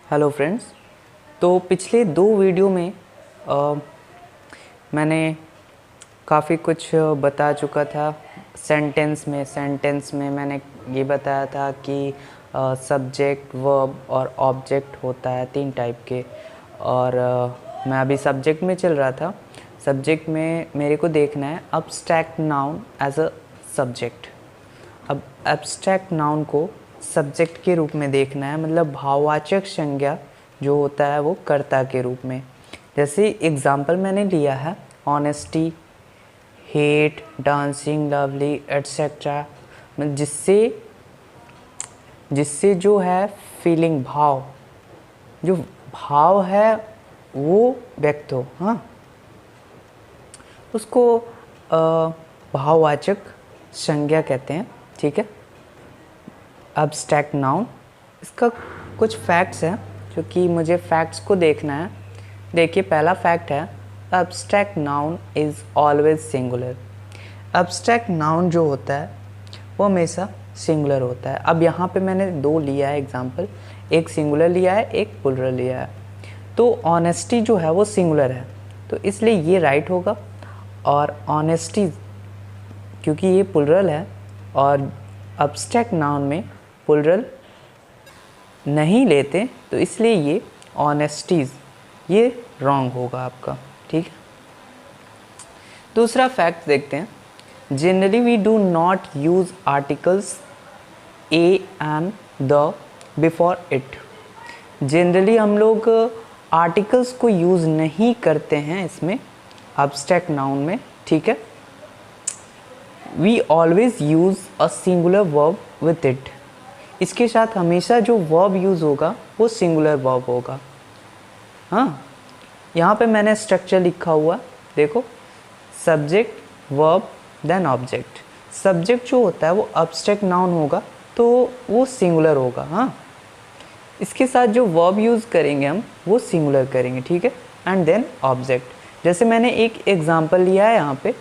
Hello friends. तो पिछले दो वीडियो में मैंने काफ़ी कुछ बता चुका था। सेंटेंस में मैंने ये बताया था कि सब्जेक्ट, वर्ब और ऑब्जेक्ट होता है तीन टाइप के। और मैं अभी सब्जेक्ट में चल रहा था। सब्जेक्ट में मेरे को देखना है abstract noun as a subject. अब एब्स्ट्रैक्ट नाउन को सब्जेक्ट के रूप में देखना है, मतलब भाववाचक संज्ञा जो होता है वो कर्ता के रूप में। जैसे एग्जाम्पल मैंने लिया है honesty, hate, dancing, lovely etcetera, जिससे जिससे जो है फीलिंग, जो भाव है वो व्यक्त हो, हाँ, उसको भाववाचक संज्ञा कहते हैं। ठीक है, अब्स्ट्रैक्ट नाउन। इसका कुछ फैक्ट्स हैं जो कि मुझे फैक्ट्स को देखना है। देखिए, पहला फैक्ट है abstract noun is always singular. Abstract noun जो होता है वो हमेशा सिंगुलर होता है। अब यहाँ पे मैंने दो लिया है एग्जांपल, एक सिंगुलर लिया है, एक प्लुरल लिया है। तो ऑनेस्टी जो है वो सिंगुलर है, तो इसलिए ये राइट होगा। और ऑनेस्टी क्योंकि ये प्लुरल है और अब्स्ट्रैक्ट नाउन में प्लुरल नहीं लेते, तो इसलिए ये ऑनेस्टीज, ये रॉन्ग होगा आपका। ठीक है, दूसरा फैक्ट देखते हैं। Generally we do not use articles a and the before it. Generally हम लोग आर्टिकल्स को यूज़ नहीं करते हैं इसमें, अब्स्ट्रैक्ट नाउन में। ठीक है, we always use a singular verb with it. इसके साथ हमेशा जो वर्ब यूज़ होगा वो सिंगुलर वर्ब होगा। हाँ, यहाँ पे मैंने स्ट्रक्चर लिखा हुआ, देखो, subject, verb, then object. Subject जो होता है वो अब्स्ट्रैक्ट नाउन होगा तो वो सिंगुलर होगा। हाँ, इसके साथ जो वर्ब यूज़ करेंगे हम वो सिंगुलर करेंगे। ठीक है, एंड देन ऑब्जेक्ट। जैसे मैंने एक एग्जांपल लिया है यहाँ पे,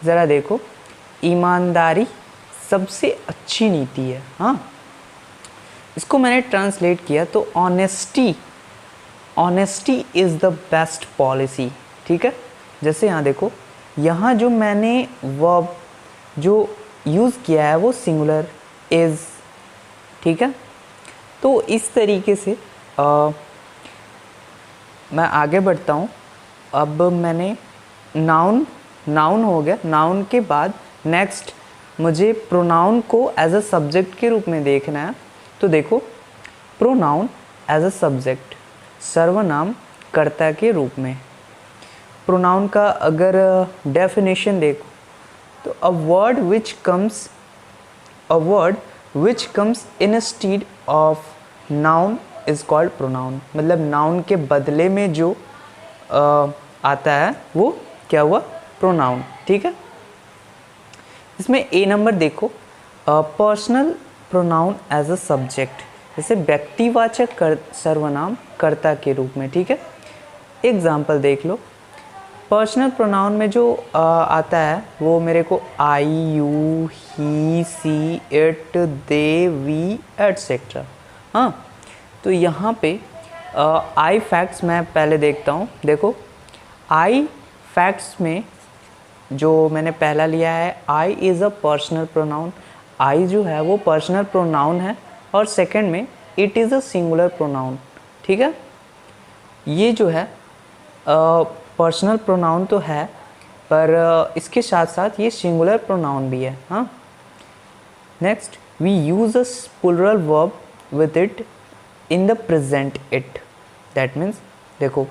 ज़रा देखो, ईमानदारी सबसे अच्छी नीति है। हाँ, इसको मैंने ट्रांसलेट किया तो honesty is the best policy. ठीक है, जैसे यहाँ देखो, यहाँ जो मैंने वर्ब जो यूज़ किया है वो सिंगुलर इज़। ठीक है, तो इस तरीके से मैं आगे बढ़ता हूँ। अब मैंने नाउन हो गया। नाउन के बाद नेक्स्ट मुझे प्रोनाउन को एज अ सब्जेक्ट के रूप में देखना है। तो देखो, प्रोनाउन एज अ सब्जेक्ट, सर्वनाम कर्ता के रूप में। प्रोनाउन का अगर डेफिनेशन देखो तो a word which comes instead of noun is called pronoun. मतलब नाउन के बदले में जो आता है वो क्या हुआ, प्रोनाउन। ठीक है, इसमें ए नंबर देखो, personal pronoun as a subject, जैसे व्यक्तिवाचक सर्वनाम कर्ता के रूप में। ठीक है, एग्जाम्पल देख लो। पर्सनल प्रोनाउन में जो आता है वो मेरे को I, you, he, she, it, they, we etcetera. हाँ, तो यहाँ पे आई फैक्ट्स मैं पहले देखता हूँ। देखो, आई फैक्ट्स में जो मैंने पहला लिया है, I is a personal pronoun. आई जो है वो पर्सनल प्रोनाउन है। और सेकंड में it is a singular pronoun. ठीक है, ये जो है पर्सनल प्रोनाउन तो है, पर इसके साथ साथ ये सिंगुलर प्रोनाउन भी है। हाँ, next, we use a plural verb with it in the present it. That means, देखो,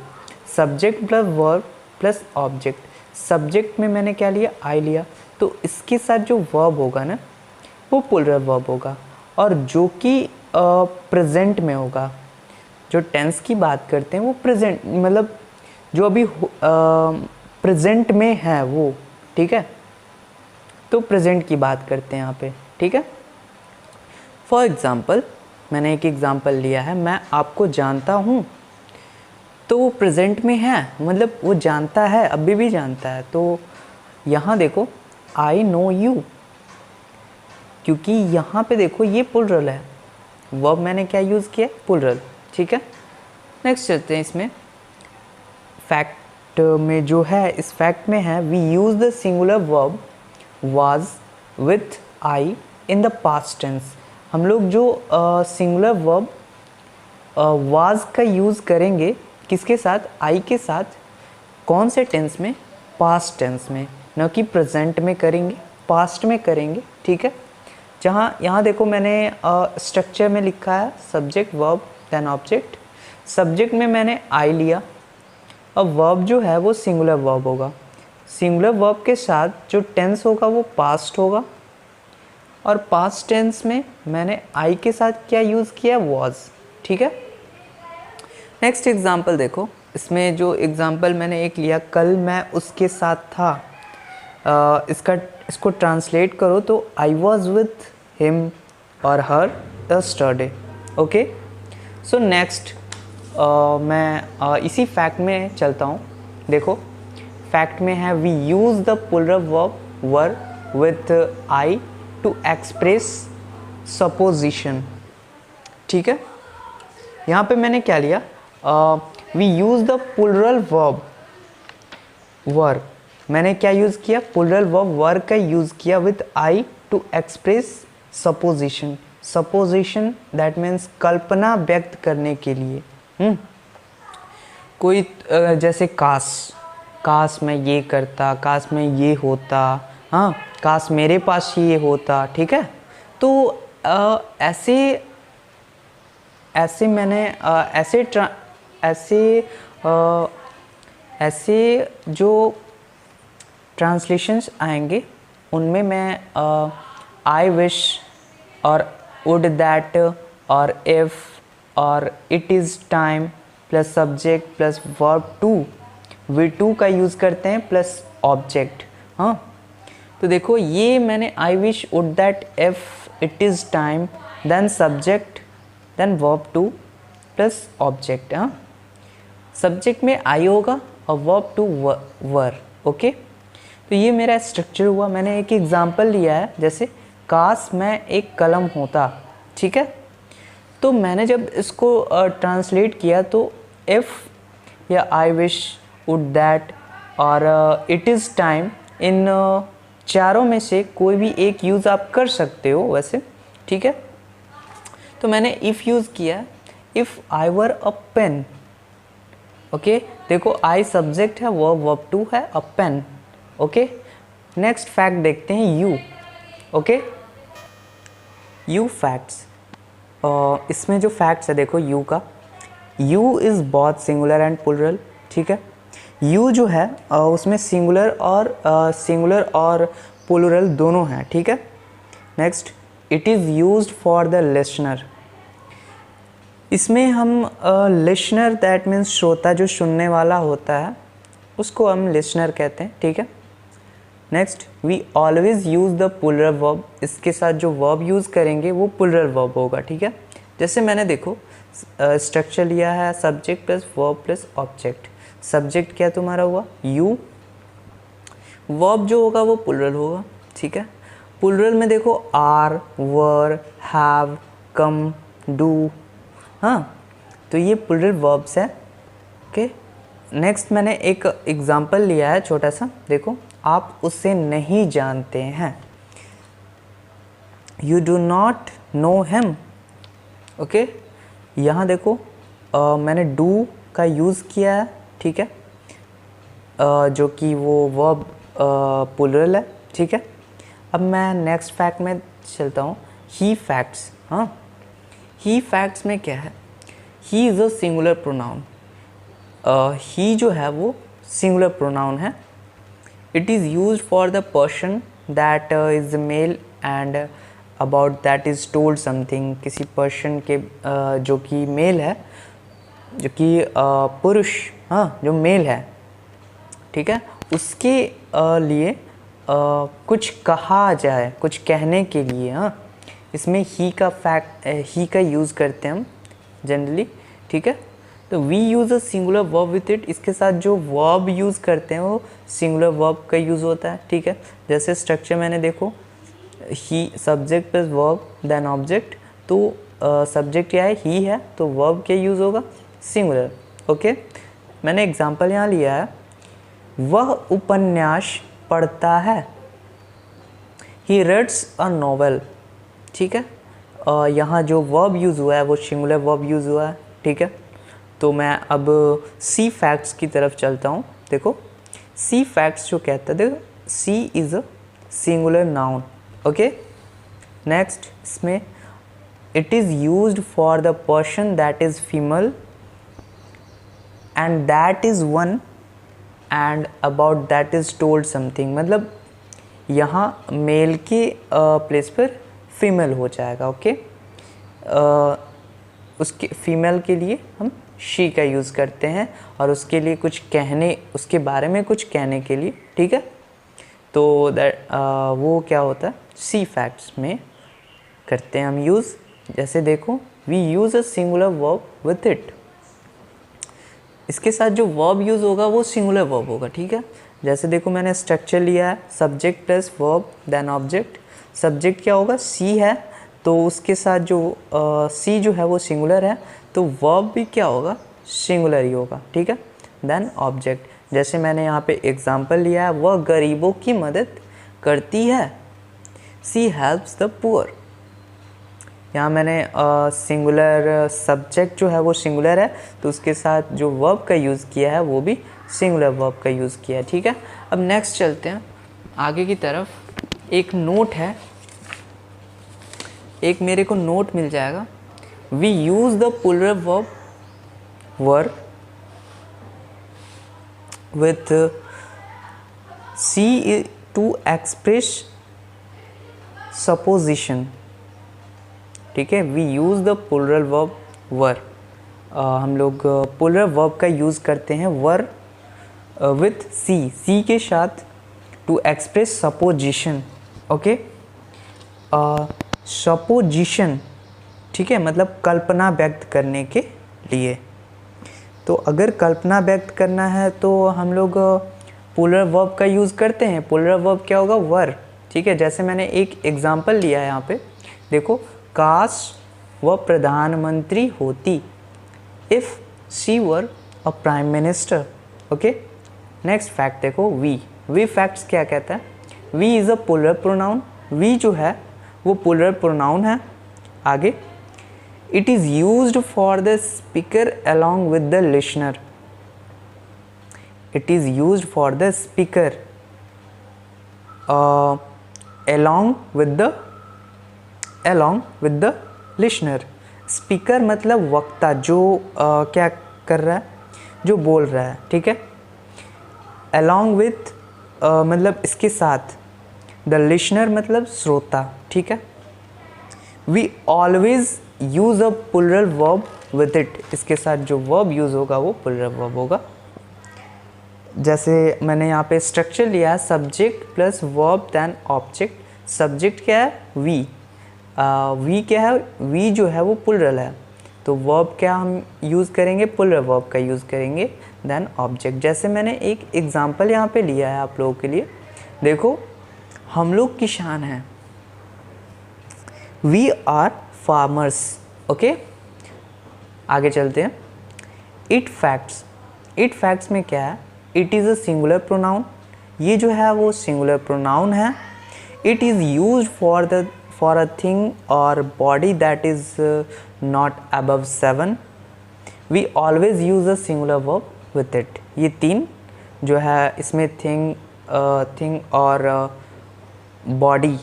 subject plus verb plus object. Subject में मैंने क्या लिया, आई लिया, तो इसके साथ जो वर्ब होगा ना वो प्लुरल वर्ब होगा, और जो कि प्रेजेंट में होगा। जो टेंस की बात करते हैं वो प्रेजेंट, मतलब जो अभी प्रेजेंट में है वो। ठीक है, तो प्रेजेंट की बात करते हैं यहाँ पे। ठीक है, फॉर एग्जाम्पल, मैंने एक एग्जाम्पल लिया है, मैं आपको जानता हूँ, तो वो प्रेजेंट में है, मतलब वो जानता है, अभी भी जानता है। तो यहाँ देखो, आई नो यू, क्योंकि यहाँ पे देखो ये प्लुरल है, वर्ब मैंने क्या यूज़ किया, प्लुरल। ठीक है। नेक्स्ट चलते हैं इसमें। फैक्ट में जो है, इस फैक्ट में है we use the singular verb was with I in the past tense. हम लोग जो सिंगुलर वर्ब वाज का यूज़ करेंगे किसके साथ, आई के साथ, कौन से टेंस में, पास्ट टेंस में, न कि प्रेजेंट में करेंगे, पास्ट में करेंगे, ठीक है। जहाँ यहाँ देखो मैंने स्ट्रक्चर में लिखा है subject verb then object. Subject में मैंने आई लिया, अब वर्ब जो है वो सिंगुलर वर्ब होगा। सिंगुलर वर्ब के साथ जो टेंस होगा वो पास्ट होगा, और पास्ट टेंस में मैंने आई के साथ क्या यूज़ किया, वॉज, ठीक है। नेक्स्ट एग्जाम्पल देखो, इसमें जो एग्जाम्पल मैंने एक लिया, कल मैं उसके साथ था, इसको ट्रांसलेट करो तो आई वॉज विथ हिम और हर यस्टरडे, ओके। सो नेक्स्ट मैं इसी फैक्ट में चलता हूँ। देखो फैक्ट में है we use the plural verb were with I to express supposition, ठीक है। यहाँ पे मैंने क्या लिया, we use the plural verb were, मैंने क्या यूज़ किया, प्लूरल वर्ब वर का यूज़ किया with I to express supposition. Supposition that means कल्पना व्यक्त करने के लिए। कोई जैसे काश मैं ये करता, काश मैं ये होता, हाँ, काश मेरे पास ये होता, ठीक है। तो ऐसे मैंने ऐसे जो ट्रांसलेशंस आएंगे उनमें मैं आई विश और वुड दैट और इफ़ और it is time plus subject plus verb two, V two का यूज़ करते हैं प्लस ऑब्जेक्ट, हाँ। तो देखो ये मैंने I wish would that if it is time then subject then verb two plus object, हाँ। सब्जेक्ट में आई होगा और वर्ब टू वर, ओके। तो ये मेरा स्ट्रक्चर हुआ। मैंने एक एग्जांपल लिया है, जैसे काश मैं एक कलम होता, ठीक है। तो मैंने जब इसको ट्रांसलेट किया तो इफ़ या आई विश वुड दैट और इट इज़ टाइम, इन चारों में से कोई भी एक यूज़ आप कर सकते हो वैसे, ठीक है। तो मैंने इफ़ यूज़ किया, if I were a pen, okay. देखो आई सब्जेक्ट है, वर्ब टू है, a pen, okay. Next fact देखते हैं यू, ओके। यू फैक्ट्स, इसमें जो फैक्ट्स है देखो यू का, you is both singular and plural, ठीक है। यू जो है उसमें सिंगुलर और प्लूरल दोनों हैं, ठीक है। Next it is used for the listener, इसमें हम लिसनर दैट मीन्स श्रोता, जो सुनने वाला होता है उसको हम लिसनर कहते हैं, ठीक है। Next we always use the plural verb, इसके साथ जो वर्ब यूज़ करेंगे वो प्लूरल वर्ब होगा, ठीक है। जैसे मैंने देखो स्ट्रक्चर लिया है subject plus verb plus object. Subject क्या तुम्हारा हुआ, यू, वर्ब जो होगा वो प्लूरल होगा, ठीक है। प्लूरल में देखो are, were, have, come, do, हाँ। तो ये प्लूरल वर्ब्स है, ओके। नेक्स्ट मैंने एक एग्जांपल लिया है छोटा सा, देखो आप उसे नहीं जानते हैं, you do not know him, okay. यहाँ देखो मैंने डू का यूज़ किया है, ठीक है, जो कि वो वर्ब प्लूरल है, ठीक है। अब मैं नेक्स्ट फैक्ट में चलता हूँ, ही फैक्ट्स, हाँ। ही फैक्ट्स में क्या है, he is a singular pronoun, he जो है वो सिंगुलर प्रोनाउन है। It is used for the person that is male and about that is told something, किसी पर्सन के जो कि मेल है, जो कि पुरुष, हाँ, जो मेल है, ठीक है, उसके लिए कुछ कहा जाए, कुछ कहने के लिए, हाँ, इसमें ही का यूज़ करते हैं हम जनरली, ठीक है। तो we use a singular verb with it, इसके साथ जो वर्ब यूज़ करते हैं वो सिंगुलर वर्ब का यूज़ होता है, ठीक है। जैसे स्ट्रक्चर मैंने देखो he subject plus verb then object, तो सब्जेक्ट क्या है, ही है, तो वर्ब क्या यूज़ होगा, सिंगुलर। ओके, मैंने एग्जांपल यहाँ लिया है, वह उपन्यास पढ़ता है, ही रीड्स अ नॉवेल। ठीक है, यहाँ जो वर्ब यूज़ हुआ है वो सिंगुलर वर्ब यूज़ हुआ है। ठीक है, तो मैं अब सी फैक्ट्स की तरफ चलता हूँ। देखो सी फैक्ट्स जो कहता है, देखो she is a singular noun. Okay, next इसमें it is used for the person that is female and that is one and about that is told something. मतलब यहाँ मेल के प्लेस पर फीमेल हो जाएगा। ओके, उसके फीमेल के लिए हम शी का यूज़ करते हैं और उसके लिए कुछ कहने, उसके बारे में कुछ कहने के लिए। ठीक है, तो दैट वो क्या होता है, सी फैक्ट्स में करते हैं हम यूज़। जैसे देखो, we use a singular verb with it. इसके साथ जो वर्ब यूज़ होगा वो सिंगुलर वर्ब होगा। ठीक है, जैसे देखो मैंने स्ट्रक्चर लिया है, subject plus verb then object. Subject क्या होगा, सी है, तो उसके साथ जो सी जो है वो सिंगुलर है, तो वर्ब भी क्या होगा, सिंगुलर ही होगा। ठीक है, देन ऑब्जेक्ट। जैसे मैंने यहाँ पे एग्जांपल लिया है, वह गरीबों की मदद करती है, सी हेल्प्स द पुअर। यहाँ मैंने सिंगुलर सब्जेक्ट जो है वो सिंगुलर है, तो उसके साथ जो वर्ब का यूज़ किया है वो भी सिंगुलर वर्ब का यूज़ किया है। ठीक है, अब नेक्स्ट चलते हैं आगे की तरफ। एक नोट है, एक मेरे को नोट मिल जाएगा, we use the plural verb were with she to express supposition. ठीक है, we use the plural verb were, हम लोग प्लूरल वर्ब का यूज़ करते हैं वर विथ सी के साथ to express supposition. Okay, supposition, ठीक है, मतलब कल्पना व्यक्त करने के लिए। तो अगर कल्पना व्यक्त करना है तो हम लोग प्लूरल वर्ब का यूज़ करते हैं। प्लूरल वर्ब क्या होगा, वर। ठीक है, जैसे मैंने एक एग्जांपल लिया है यहाँ पे, देखो, काश वह प्रधानमंत्री होती, if she were a prime minister. Okay, next fact देखो, वी फैक्ट्स क्या कहता है, we is a plural pronoun. We जो है वो प्लूरल प्रोनाउन है। आगे, it is used for the speaker along with the listener. It is used for the speaker along with the listener। Speaker मतलब वक्ता, जो क्या कर रहा है, जो बोल रहा है। ठीक है, along with मतलब इसके साथ, the listener मतलब श्रोता। ठीक है, we always use a plural verb with it। इसके साथ जो verb यूज़ होगा वो plural verb होगा। जैसे मैंने यहाँ पे स्ट्रक्चर लिया है, subject plus verb then object. Subject क्या है, वी क्या है, वी जो है वो प्लूरल है, तो वर्ब क्या हम यूज़ करेंगे, प्लूरल वर्ब का यूज़ करेंगे देन ऑब्जेक्ट। जैसे मैंने एक एग्जांपल यहाँ पे लिया है आप लोगों के लिए, देखो, हम लोग किसान हैं, वी आर फार्मर्स। ओके, आगे चलते हैं। इट फैक्ट्स में क्या है, it is a singular pronoun. ये जो है वो सिंगुलर प्रोनाउन है। It is used for a thing और body that is not above 7। We always use a singular verb with it. ये तीन जो है इसमें थिंग और बॉडी,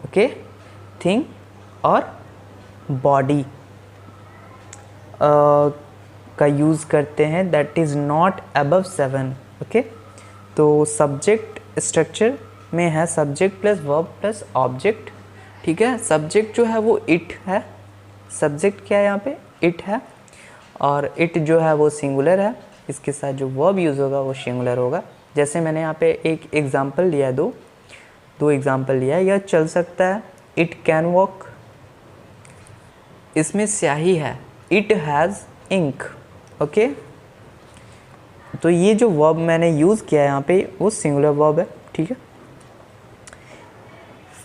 ओके, थिंग और बॉडी का यूज़ करते हैं, that is not above 7। Okay, तो सब्जेक्ट स्ट्रक्चर में है subject plus verb plus object. ठीक है, सब्जेक्ट जो है वो इट है, सब्जेक्ट क्या है यहाँ पे, इट है, और इट जो है वो सिंगुलर है, इसके साथ जो वर्ब यूज़ होगा वो सिंगुलर होगा। जैसे मैंने यहाँ पे एक एग्जांपल लिया है, दो एग्जांपल लिया है। यह चल सकता है, इट कैन वॉक, इसमें स्याही है, इट हैज़ इंक। ओके, तो ये जो वर्ब मैंने यूज़ किया है यहाँ पे वो सिंगुलर वर्ब है। ठीक है,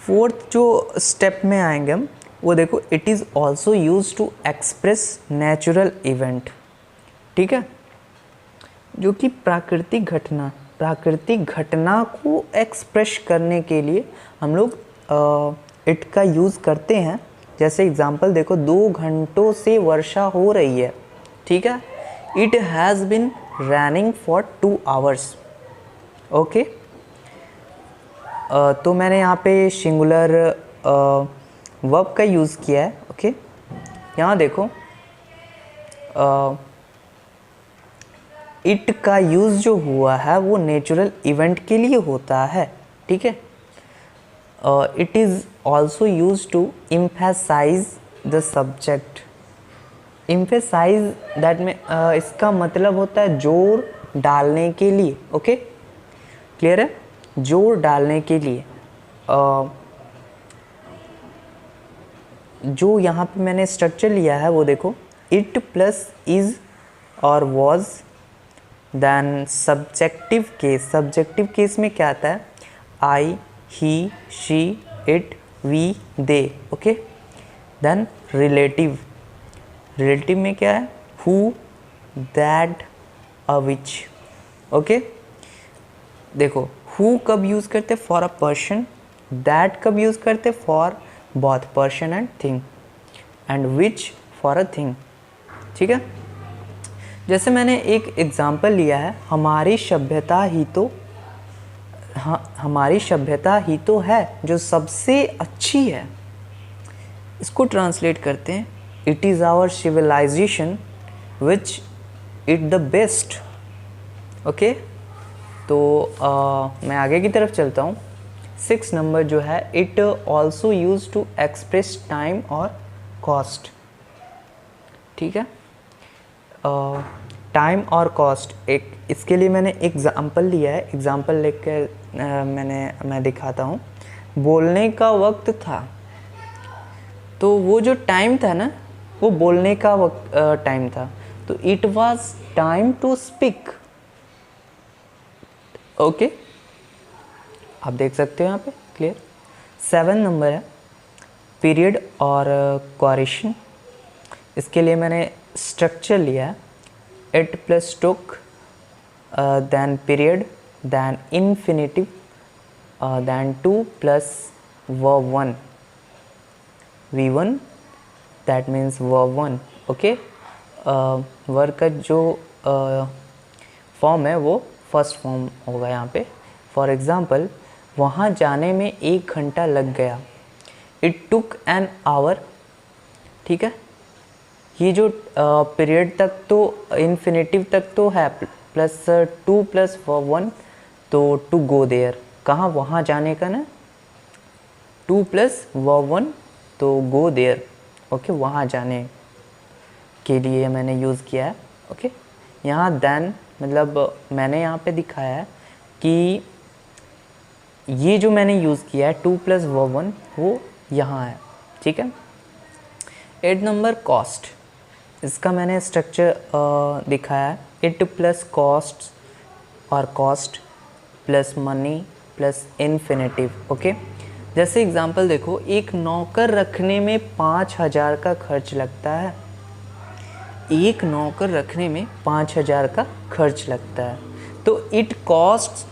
फोर्थ जो स्टेप में आएंगे हम, वो देखो, it is also use to express natural event, ठीक है, जो कि प्राकृतिक घटना को एक्सप्रेस करने के लिए हम लोग इट का यूज़ करते हैं। जैसे एग्जांपल देखो, 2 घंटों से वर्षा हो रही है, ठीक है, it has been raining for 2 hours. Okay, तो मैंने यहाँ पे सिंगुलर वर्ब का यूज़ किया है। ओके, यहाँ देखो, इट का यूज़ जो हुआ है वो नेचुरल इवेंट के लिए होता है, ठीक है। It is also use to emphasize the subject. Emphasize that में इसका मतलब होता है जोर डालने के लिए। ओके, क्लियर है, जोर डालने के लिए। जो यहाँ पे मैंने स्ट्रक्चर लिया है वो देखो, इट प्लस इज़ और वॉज, देन सब्जेक्टिव केस में क्या आता है, I, he, she, it, we, they. Okay, then relative में क्या है, who, that, a, which. Okay, देखो, हु कब यूज़ करते फॉर अ पर्सन, दैट कब यूज़ करते for both person and thing, and which for a thing, ठीक है। जैसे मैंने एक एग्जाम्पल लिया है, हमारी सभ्यता ही तो है जो सबसे अच्छी है। इसको ट्रांसलेट करते हैं, it is our civilisation which it the best. Okay, तो मैं आगे की तरफ चलता हूँ। 6 नंबर जो है, it also use to express time और कॉस्ट, ठीक है। टाइम और कॉस्ट, एक इसके लिए मैंने एग्जाम्पल लिया है। एग्जाम्पल लेकर मैं दिखाता हूँ। बोलने का वक्त था, तो वो जो टाइम था ना, वो बोलने का वक्त टाइम था, तो it was time to speak. Okay, आप देख सकते हो यहाँ पे, क्लियर। 7 नंबर है, पीरियड और क्वेश्चन। इसके लिए मैंने स्ट्रक्चर लिया है, it plus took, then period, then infinitive, then to plus verb 1, V1, that means verb 1। Okay, verb का जो फॉर्म है वो फर्स्ट फॉर्म होगा यहाँ पे। फॉर एग्ज़ाम्पल, वहाँ जाने में 1 घंटा लग गया, इट टुक एन आवर, ठीक है। ये जो पीरियड तक तो इन्फिनेटिव तक तो है, प्लस 2 प्लस वर्ब 1, तो टू गो देयर, कहाँ, वहाँ जाने का ना, 2 प्लस वर्ब 1, तो गो देयर। ओके, वहाँ जाने के लिए मैंने यूज़ किया है। ओके, यहाँ देन मतलब मैंने यहाँ पे दिखाया है कि ये जो मैंने यूज़ किया है 2 प्लस वर्ब 1, वो यहाँ है, ठीक है। 8 नंबर कॉस्ट, इसका मैंने स्ट्रक्चर दिखाया है, इट प्लस कॉस्ट और cost plus money plus infinitive. Okay, जैसे एग्जांपल देखो, एक नौकर रखने में 5,000 का खर्च लगता है, एक नौकर रखने में 5,000 का खर्च लगता है, तो it cost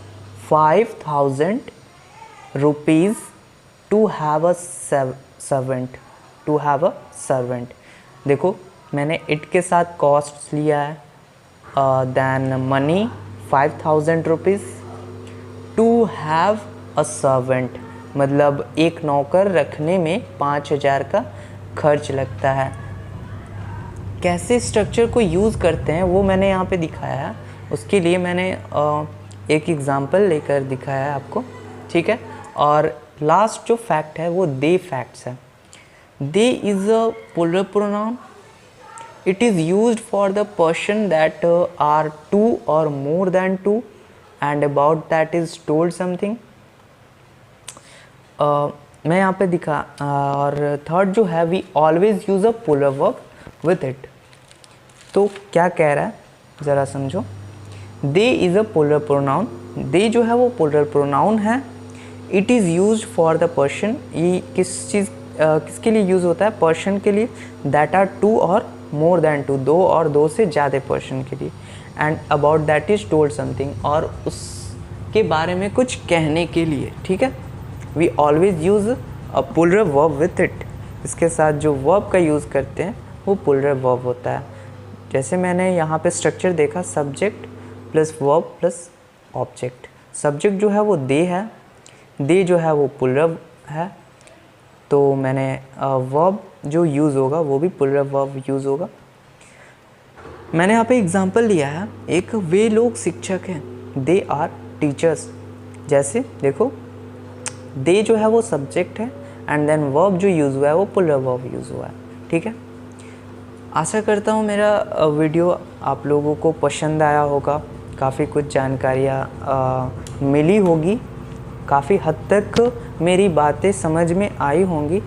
5,000 rupees to have a servant. देखो, मैंने इट के साथ कॉस्ट लिया है, then money 5,000 rupees, to have a servant मतलब एक नौकर रखने में 5,000 का खर्च लगता है। कैसे स्ट्रक्चर को यूज़ करते हैं वो मैंने यहाँ पे दिखाया है, उसके लिए मैंने एक एग्ज़ाम्पल लेकर दिखाया है आपको, ठीक है। और लास्ट जो फैक्ट है वो दे फैक्ट्स है। They is a plural pronoun, it is used for the person that are 2 और more than 2 and about that is told something. मैं यहाँ पे दिखा और थर्ड जो है, we always use a plural verb with it. तो क्या कह रहा है ज़रा समझो, they is a plural pronoun, they जो है वो प्लूरल प्रोनाउन है, it is used for the person, ये किस चीज़ किसके लिए यूज़ होता है? पर्सन के लिए। दैट आर टू और मोर देन टू, दो और दो से ज़्यादा पर्सन के लिए। And about that is told something, और उसके बारे में कुछ कहने के लिए, ठीक है। We always use a plural verb with it. इसके साथ जो वर्ब का यूज़ करते हैं वो प्लूरल वर्ब होता है। जैसे मैंने यहाँ पे स्ट्रक्चर देखा, subject plus verb plus object. Subject जो है वो दे है, दे जो है वो प्लूरल है, तो मैंने वर्ब जो यूज़ होगा वो भी प्लूरल वर्ब यूज़ होगा। मैंने यहाँ पे एग्जांपल लिया है, एक वे लोग शिक्षक हैं, दे आर टीचर्स। जैसे देखो, दे जो है वो सब्जेक्ट है एंड देन वर्ब जो यूज़ हुआ है वो प्लूरल वर्ब यूज़ हुआ है, ठीक है। आशा करता हूँ मेरा वीडियो आप लोगों को पसंद आया होगा, काफ़ी कुछ जानकारियाँ मिली होगी, काफ़ी हद तक मेरी बातें समझ में आई होंगी।